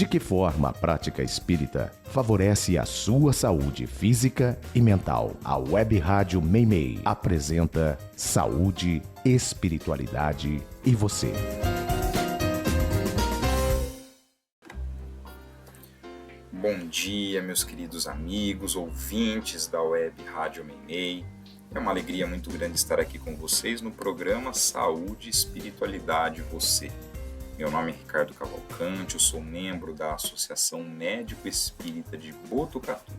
De que forma a prática espírita favorece a sua saúde física e mental? A Web Rádio Meimei apresenta Saúde, Espiritualidade e Você. Bom dia, meus queridos amigos, ouvintes da Web Rádio Meimei. É uma alegria muito grande estar aqui com vocês no programa Saúde, Espiritualidade e Você. Meu nome é Ricardo Cavalcante, eu sou membro da Associação Médico Espírita de Botucatu.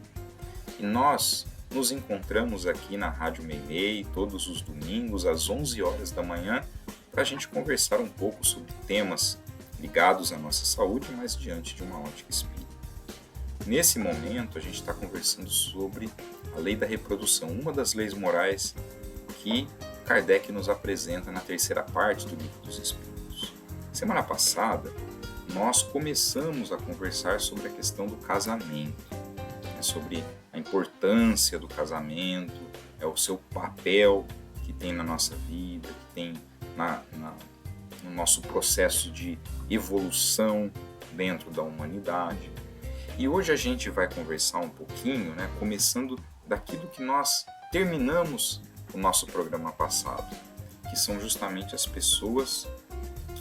E nós nos encontramos aqui na Rádio Meimei todos os domingos às 11 horas da manhã para a gente conversar um pouco sobre temas ligados à nossa saúde, mas diante de uma ótica espírita. Nesse momento a gente está conversando sobre a lei da reprodução, uma das leis morais que Kardec nos apresenta na terceira parte do Livro dos Espíritos. Semana passada, nós começamos a conversar sobre a questão do casamento, sobre a importância do casamento, o seu papel que tem na nossa vida, que tem no nosso processo de evolução dentro da humanidade. E hoje a gente vai conversar um pouquinho, começando daquilo que nós terminamos o nosso programa passado, que são justamente as pessoas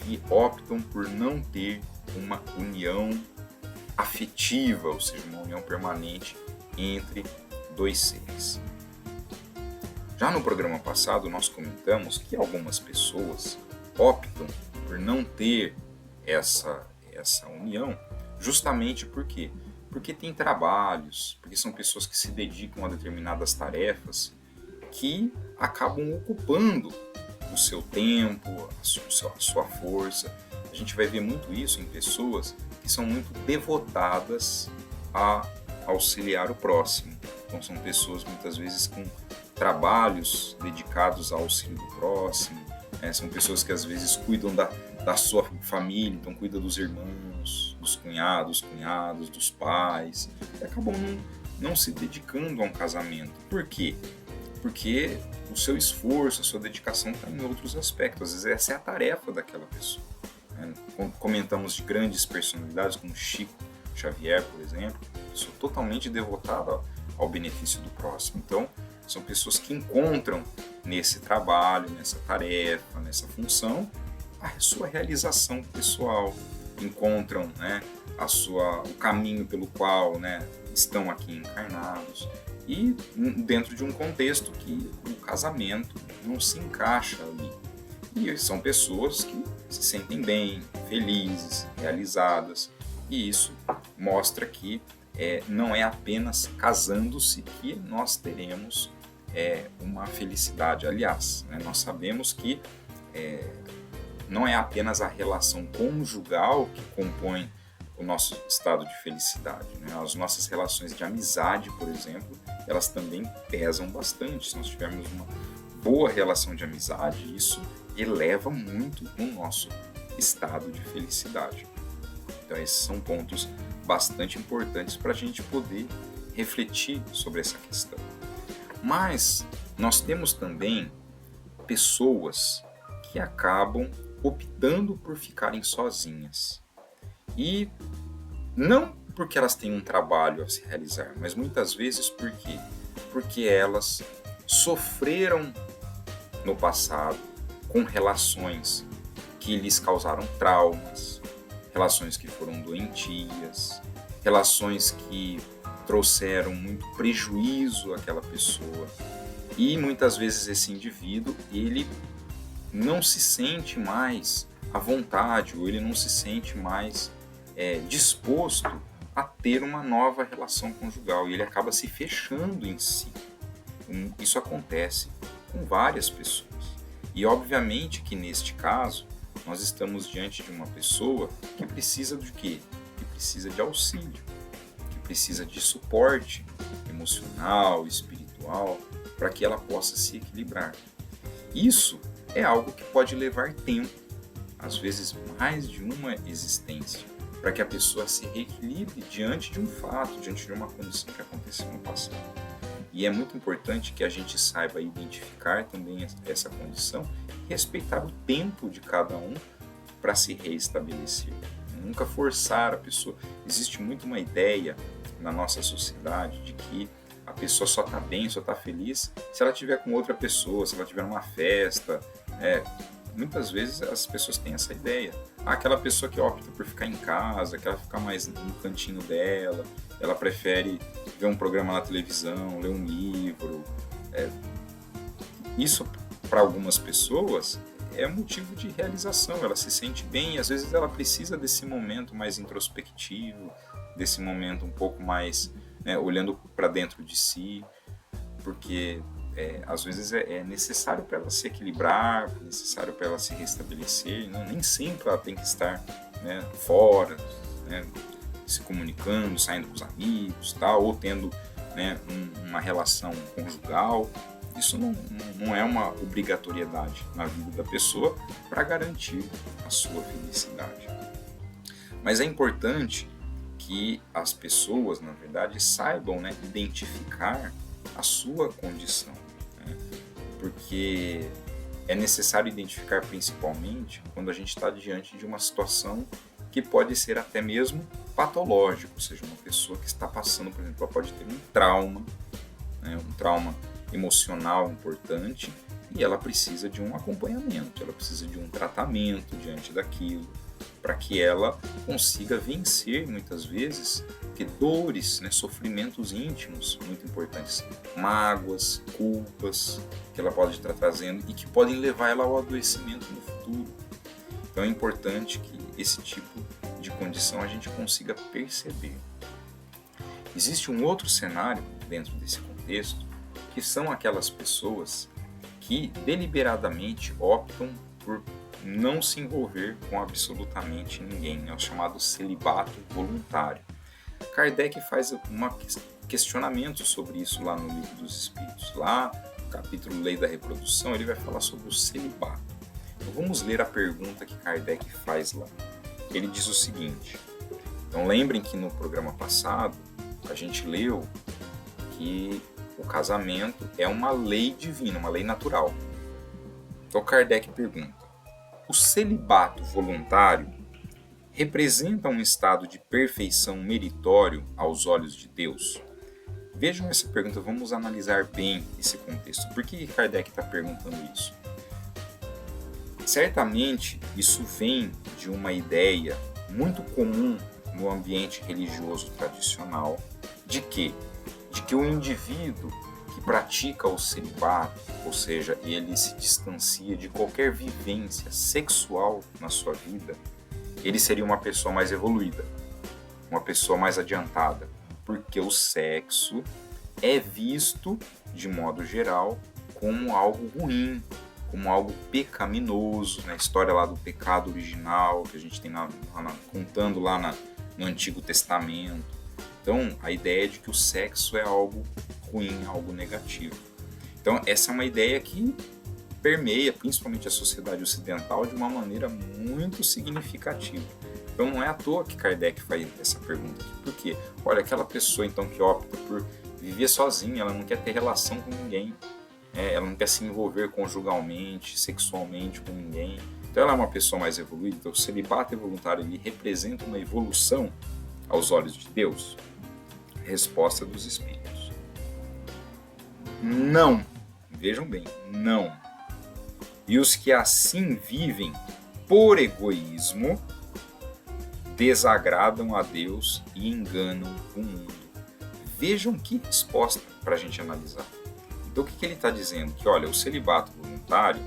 que optam por não ter uma união afetiva, ou seja, uma união permanente entre dois seres. Já no programa passado nós comentamos que algumas pessoas optam por não ter essa união justamente por quê? Porque tem trabalhos, porque são pessoas que se dedicam a determinadas tarefas que acabam ocupando o seu tempo, a sua força. A gente vai ver muito isso em pessoas que são muito devotadas a auxiliar o próximo. Então são pessoas muitas vezes com trabalhos dedicados ao auxílio do próximo, são pessoas que às vezes cuidam da sua família, então cuidam dos irmãos, dos cunhados, dos pais, e acabam não se dedicando a um casamento. Por quê? Porque o seu esforço, a sua dedicação está em outros aspectos. Às vezes essa é a tarefa daquela pessoa. Quando comentamos de grandes personalidades como Chico Xavier, por exemplo, pessoa totalmente devotada ao benefício do próximo. Então, são pessoas que encontram nesse trabalho, nessa tarefa, nessa função, a sua realização pessoal, encontram o caminho pelo qual estão aqui encarnados. E dentro de um contexto que o casamento não se encaixa ali. E são pessoas que se sentem bem, felizes, realizadas. E isso mostra que não é apenas casando-se que nós teremos uma felicidade. Aliás, nós sabemos que não é apenas a relação conjugal que compõe o nosso estado de felicidade. As nossas relações de amizade, por exemplo, elas também pesam bastante. Se nós tivermos uma boa relação de amizade, isso eleva muito o nosso estado de felicidade. Então esses são pontos bastante importantes para a gente poder refletir sobre essa questão. Mas nós temos também pessoas que acabam optando por ficarem sozinhas. E não porque elas têm um trabalho a se realizar, mas muitas vezes porque elas sofreram no passado com relações que lhes causaram traumas, relações que foram doentias, relações que trouxeram muito prejuízo àquela pessoa. E muitas vezes esse indivíduo, ele não se sente mais à vontade, ou ele não se sente mais disposto a ter uma nova relação conjugal, e ele acaba se fechando em si. Isso acontece com várias pessoas. E obviamente que neste caso, nós estamos diante de uma pessoa que precisa de quê? Que precisa de auxílio, que precisa de suporte emocional, espiritual, para que ela possa se equilibrar. Isso é algo que pode levar tempo, às vezes mais de uma existência, para que a pessoa se reequilibre diante de um fato, diante de uma condição que aconteceu no passado. E é muito importante que a gente saiba identificar também essa condição e respeitar o tempo de cada um para se reestabelecer. nunca forçar a pessoa. Existe muito uma ideia na nossa sociedade de que a pessoa só está bem, só está feliz se ela estiver com outra pessoa, se ela estiver numa festa. Muitas vezes as pessoas têm essa ideia. Aquela pessoa que opta por ficar em casa, que ela fica mais no cantinho dela, ela prefere ver um programa na televisão, ler um livro. Isso, para algumas pessoas, é motivo de realização. Ela se sente bem e às vezes ela precisa desse momento mais introspectivo, desse momento um pouco mais olhando para dentro de si, porque às vezes é necessário para ela se equilibrar, é necessário para ela se restabelecer. Nem sempre ela tem que estar fora, se comunicando, saindo com os amigos, tal, ou tendo uma relação conjugal. Isso não é uma obrigatoriedade na vida da pessoa para garantir a sua felicidade. Mas é importante que as pessoas, na verdade, saibam identificar a sua condição, porque é necessário identificar principalmente quando a gente está diante de uma situação que pode ser até mesmo patológica, ou seja, uma pessoa que está passando, por exemplo, ela pode ter um trauma emocional importante e ela precisa de um acompanhamento, ela precisa de um tratamento diante daquilo, para que ela consiga vencer, muitas vezes, dores, sofrimentos íntimos muito importantes, mágoas, culpas que ela pode estar trazendo e que podem levar ela ao adoecimento no futuro. Então é importante que esse tipo de condição a gente consiga perceber. Existe um outro cenário dentro desse contexto, que são aquelas pessoas que deliberadamente optam por não se envolver com absolutamente ninguém, é o chamado celibato voluntário. Kardec faz um questionamento sobre isso lá no Livro dos Espíritos. Lá, no capítulo Lei da Reprodução, ele vai falar sobre o celibato. Então, vamos ler a pergunta que Kardec faz lá. Ele diz o seguinte: então lembrem que no programa passado a gente leu que o casamento é uma lei divina, uma lei natural. Então Kardec pergunta: o celibato voluntário representa um estado de perfeição meritório aos olhos de Deus? Vejam essa pergunta, vamos analisar bem esse contexto. Por que Kardec está perguntando isso? Certamente isso vem de uma ideia muito comum no ambiente religioso tradicional de que o indivíduo que pratica o celibato, ou seja, ele se distancia de qualquer vivência sexual na sua vida, ele seria uma pessoa mais evoluída, uma pessoa mais adiantada, porque o sexo é visto, de modo geral, como algo ruim, como algo pecaminoso, na história lá do pecado original, que a gente tem contando lá no Antigo Testamento. Então, a ideia é de que o sexo é algo ruim, algo negativo. Então, essa é uma ideia que permeia principalmente a sociedade ocidental de uma maneira muito significativa. Então não é à toa que Kardec faz essa pergunta aqui. Por quê? Olha, aquela pessoa então que opta por viver sozinha, ela não quer ter relação com ninguém, ela não quer se envolver conjugalmente, sexualmente com ninguém. Então ela é uma pessoa mais evoluída. Então o celibato voluntário ele representa uma evolução aos olhos de Deus? Resposta dos Espíritos: não. Vejam bem, não. E os que assim vivem por egoísmo desagradam a Deus e enganam o mundo. Vejam que resposta para a gente analisar. Então o que ele está dizendo? Que olha, o celibato voluntário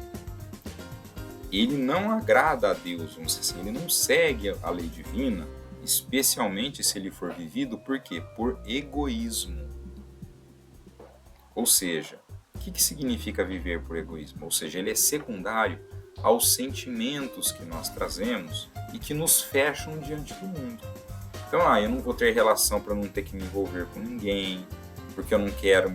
ele não agrada a Deus, vamos dizer assim, ele não segue a lei divina, especialmente se ele for vivido por quê? Por egoísmo. Ou seja, o que significa viver por egoísmo? Ou seja, ele é secundário aos sentimentos que nós trazemos e que nos fecham diante do mundo. Então, eu não vou ter relação para não ter que me envolver com ninguém, porque eu não quero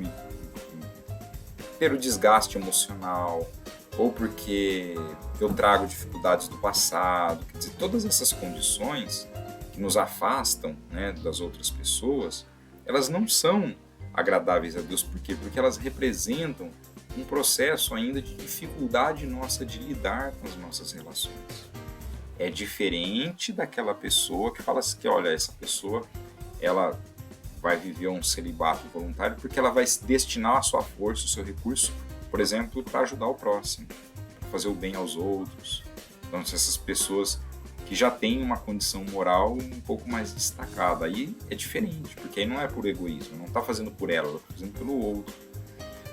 ter o desgaste emocional, ou porque eu trago dificuldades do passado. Quer dizer, todas essas condições que nos afastam, das outras pessoas, elas não são agradáveis a Deus. Por quê? Porque elas representam um processo ainda de dificuldade nossa de lidar com as nossas relações. é diferente daquela pessoa que fala assim, que olha, essa pessoa, ela vai viver um celibato voluntário porque ela vai destinar a sua força, o seu recurso, por exemplo, para ajudar o próximo, para fazer o bem aos outros. Então, essas pessoas que já têm uma condição moral um pouco mais destacada, aí é diferente, porque aí não é por egoísmo, não está fazendo por ela está fazendo pelo outro.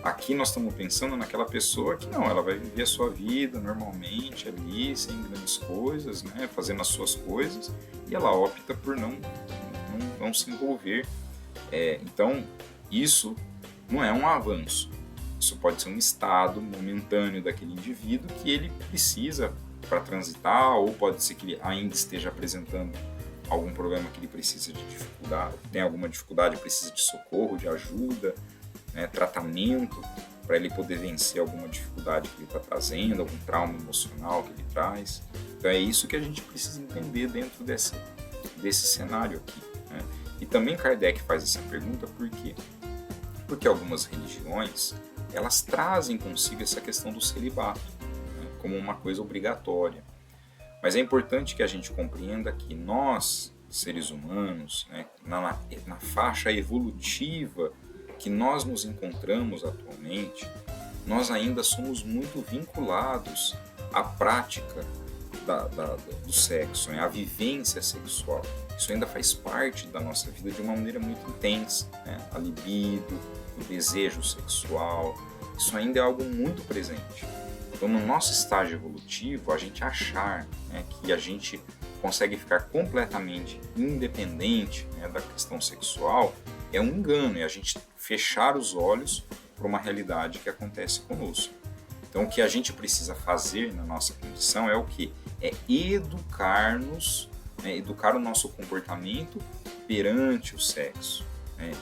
Aqui nós estamos pensando naquela pessoa que não, ela vai viver a sua vida normalmente ali, sem grandes coisas, né, fazendo as suas coisas, e ela opta por não se envolver. Então, isso não é um avanço. Isso pode ser um estado momentâneo daquele indivíduo que ele precisa para transitar, ou pode ser que ele ainda esteja apresentando algum problema que ele precisa de dificuldade, tem alguma dificuldade, precisa de socorro, de ajuda, né, tratamento, para ele poder vencer alguma dificuldade que ele está trazendo, algum trauma emocional que ele traz. Então é isso que a gente precisa entender dentro desse cenário aqui, né? E também Kardec faz essa pergunta por quê? Porque algumas religiões, elas trazem consigo essa questão do celibato, né, como uma coisa obrigatória. Mas é importante que a gente compreenda que nós, seres humanos, né, na faixa evolutiva que nós nos encontramos atualmente, nós ainda somos muito vinculados à prática do sexo, né, à vivência sexual. Isso ainda faz parte da nossa vida de uma maneira muito intensa, né? A libido, o desejo sexual, isso ainda é algo muito presente. Então, no nosso estágio evolutivo, a gente achar, né, que a gente consegue ficar completamente independente, né, da questão sexual é um engano, é a gente fechar os olhos para uma realidade que acontece conosco. Então, o que a gente precisa fazer na nossa condição é o quê? É educar-nos, né, educar o nosso comportamento perante o sexo, né?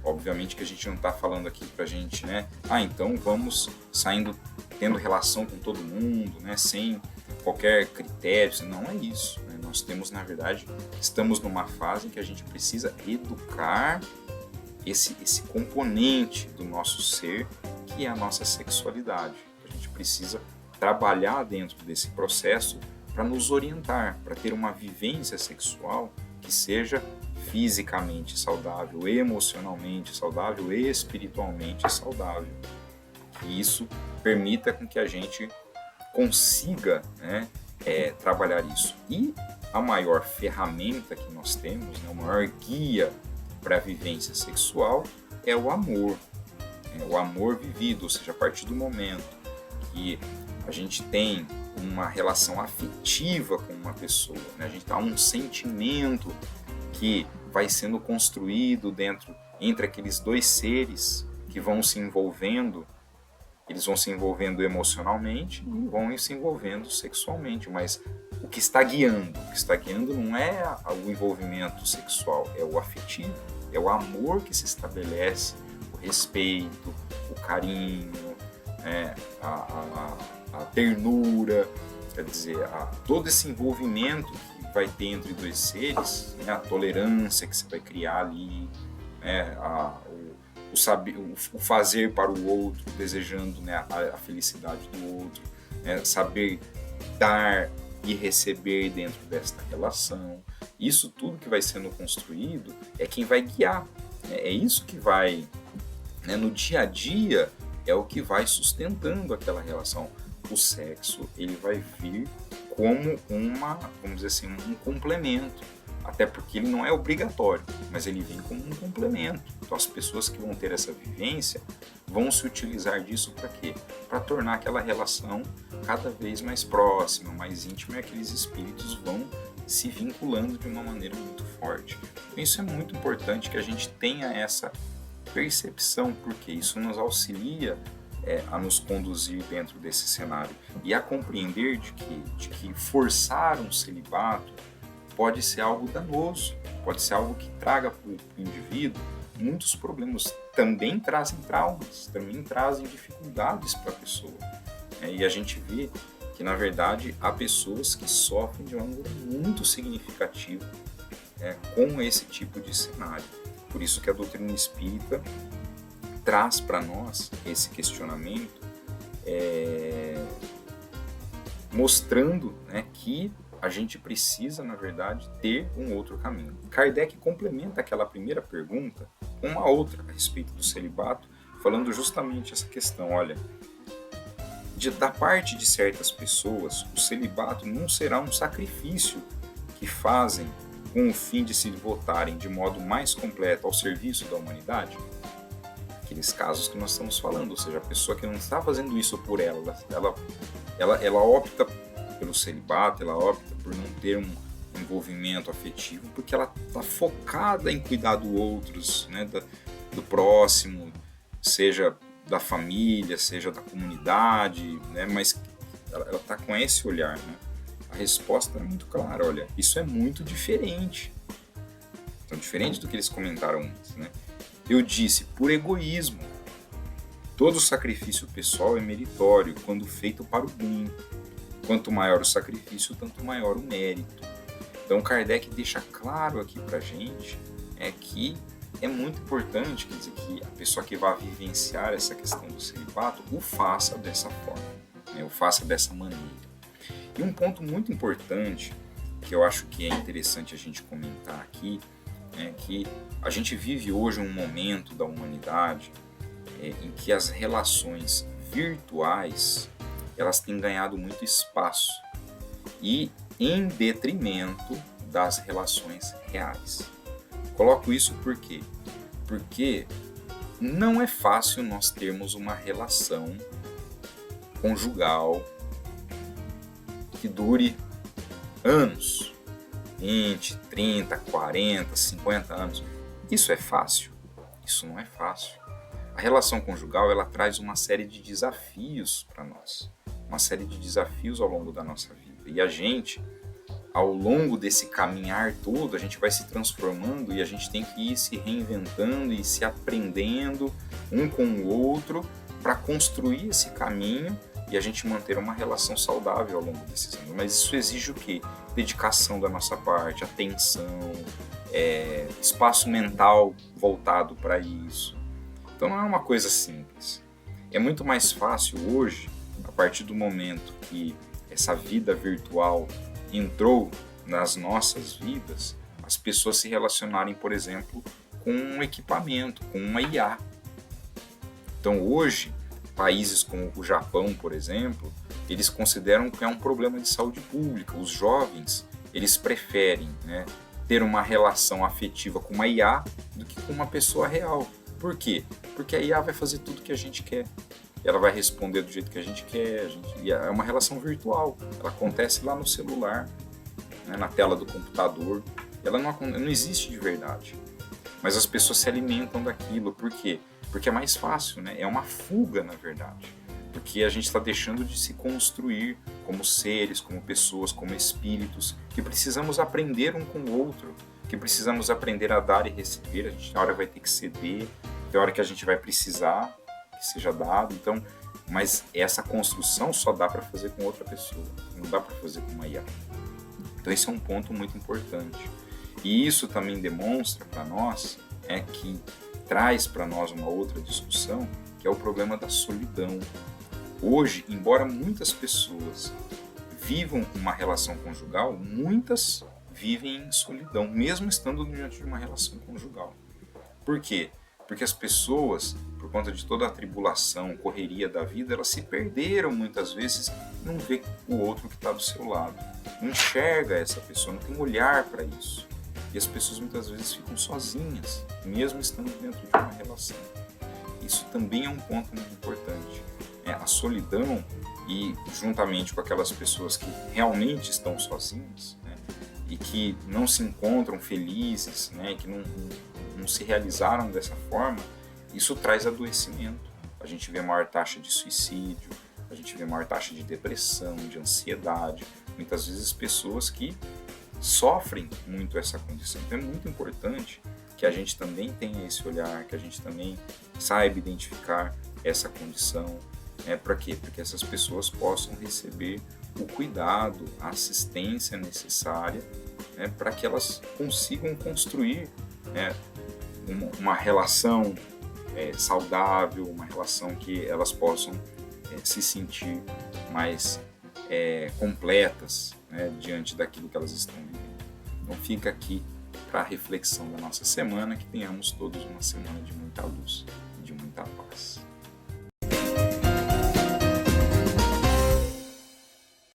Obviamente que a gente não está falando aqui para a gente, né? Então vamos tendo relação com todo mundo, né? Sem qualquer critério. Não é isso, né? Nós temos, na verdade, estamos numa fase em que a gente precisa educar esse componente do nosso ser, que é a nossa sexualidade. A gente precisa trabalhar dentro desse processo para nos orientar, para ter uma vivência sexual que seja fisicamente saudável, emocionalmente saudável e espiritualmente saudável. Que isso permita com que a gente consiga, né, trabalhar isso. E a maior ferramenta que nós temos, né, o maior guia para a vivência sexual é o amor. O amor vivido, ou seja, a partir do momento que a gente tem uma relação afetiva com uma pessoa, né, a gente dá um sentimento que vai sendo construído entre aqueles dois seres que vão se envolvendo, eles vão se envolvendo emocionalmente e vão se envolvendo sexualmente, mas o que está guiando não é o envolvimento sexual, é o afetivo, é o amor que se estabelece, o respeito, o carinho, né, a ternura, quer dizer, todo esse envolvimento que vai ter entre dois seres, né, a tolerância que você vai criar ali, né, o fazer para o outro, desejando, né, a felicidade do outro, né, saber dar e receber dentro desta relação. Isso tudo que vai sendo construído é quem vai guiar, né, é isso que vai, né, no dia a dia, é o que vai sustentando aquela relação. O sexo, ele vai vir como vamos dizer assim, um complemento, até porque ele não é obrigatório, mas ele vem como um complemento. Então as pessoas que vão ter essa vivência vão se utilizar disso para quê? Para tornar aquela relação cada vez mais próxima, mais íntima, e aqueles espíritos vão se vinculando de uma maneira muito forte. Então isso é muito importante que a gente tenha essa percepção, porque isso nos auxilia a nos conduzir dentro desse cenário e a compreender de que forçar um celibato pode ser algo danoso, pode ser algo que traga para o indivíduo muitos problemas, também trazem traumas, também trazem dificuldades para a pessoa. E a gente vê que, na verdade, há pessoas que sofrem de uma maneira muito significativa com esse tipo de cenário. Por isso que a doutrina espírita traz para nós esse questionamento, mostrando, né, que a gente precisa, na verdade, ter um outro caminho. Kardec complementa aquela primeira pergunta com uma outra a respeito do celibato, falando justamente essa questão, olha, da parte de certas pessoas, o celibato não será um sacrifício que fazem com o fim de se votarem de modo mais completo ao serviço da humanidade. Aqueles casos que nós estamos falando, ou seja, a pessoa que não está fazendo isso por ela opta pelo celibato, ela opta por não ter um envolvimento afetivo, porque ela está focada em cuidar do outros, né, do próximo, seja da família, seja da comunidade, né, mas ela está com esse olhar, né? A resposta é muito clara, olha, isso é muito diferente. Então, diferente do que eles comentaram antes, né? Eu disse, por egoísmo. Todo sacrifício pessoal é meritório quando feito para o bem. Quanto maior o sacrifício, tanto maior o mérito. Então, Kardec deixa claro aqui para a gente que é muito importante, quer dizer, que a pessoa que vai vivenciar essa questão do celibato o faça dessa forma, né? O faça dessa maneira. E um ponto muito importante, que eu acho que é interessante a gente comentar aqui, é que a gente vive hoje um momento da humanidade em que as relações virtuais elas têm ganhado muito espaço e em detrimento das relações reais. Coloco isso por quê? Porque não é fácil nós termos uma relação conjugal que dure anos, 20, 30, 40, 50 anos. Isso é fácil? Isso não é fácil. A relação conjugal ela traz uma série de desafios para nós, uma série de desafios ao longo da nossa vida. E a gente, ao longo desse caminhar todo, a gente vai se transformando e a gente tem que ir se reinventando e se aprendendo um com o outro para construir esse caminho e a gente manter uma relação saudável ao longo desses anos. Mas isso exige o quê? Dedicação da nossa parte, atenção, espaço mental voltado para isso. Então não é uma coisa simples. É muito mais fácil hoje, a partir do momento que essa vida virtual entrou nas nossas vidas, as pessoas se relacionarem, por exemplo, com um equipamento, com uma IA. Então hoje, países como o Japão, por exemplo, eles consideram que é um problema de saúde pública. Os jovens, eles preferem, né, ter uma relação afetiva com uma IA do que com uma pessoa real. Por quê? Porque a IA vai fazer tudo que a gente quer. Ela vai responder do jeito que a gente quer. E é uma relação virtual. Ela acontece lá no celular, né, na tela do computador. Ela não existe de verdade. Mas as pessoas se alimentam daquilo. Por quê? Porque é mais fácil, né? É uma fuga, na verdade. Porque a gente está deixando de se construir como seres, como pessoas, como espíritos, que precisamos aprender um com o outro, que precisamos aprender a dar e receber. A gente, na hora, vai ter que ceder, tem hora que a gente vai precisar que seja dado. Então, mas essa construção só dá para fazer com outra pessoa, não dá para fazer com uma IA. Então, esse é um ponto muito importante. E isso também demonstra para nós que traz para nós uma outra discussão, que é o problema da solidão. Hoje, embora muitas pessoas vivam uma relação conjugal, muitas vivem em solidão, mesmo estando diante de uma relação conjugal. Por quê? Porque as pessoas, por conta de toda a tribulação, correria da vida, elas se perderam muitas vezes, não vê o outro que está do seu lado, não enxerga essa pessoa, não tem olhar para isso. E as pessoas muitas vezes ficam sozinhas, mesmo estando dentro de uma relação. Isso também é um ponto muito importante. A solidão, e juntamente com aquelas pessoas que realmente estão sozinhas, né, e que não se encontram felizes, né, que não se realizaram dessa forma, isso traz adoecimento. A gente vê maior taxa de suicídio, a gente vê maior taxa de depressão, de ansiedade, muitas vezes pessoas que sofrem muito essa condição. Então é muito importante que a gente também tenha esse olhar, que a gente também saiba identificar essa condição. Para quê? Para que essas pessoas possam receber o cuidado, a assistência necessária, para que elas consigam construir uma relação saudável, uma relação que elas possam se sentir mais completas, né, diante daquilo que elas estão vivendo. Então fica aqui para a reflexão da nossa semana, que tenhamos todos uma semana de muita luz.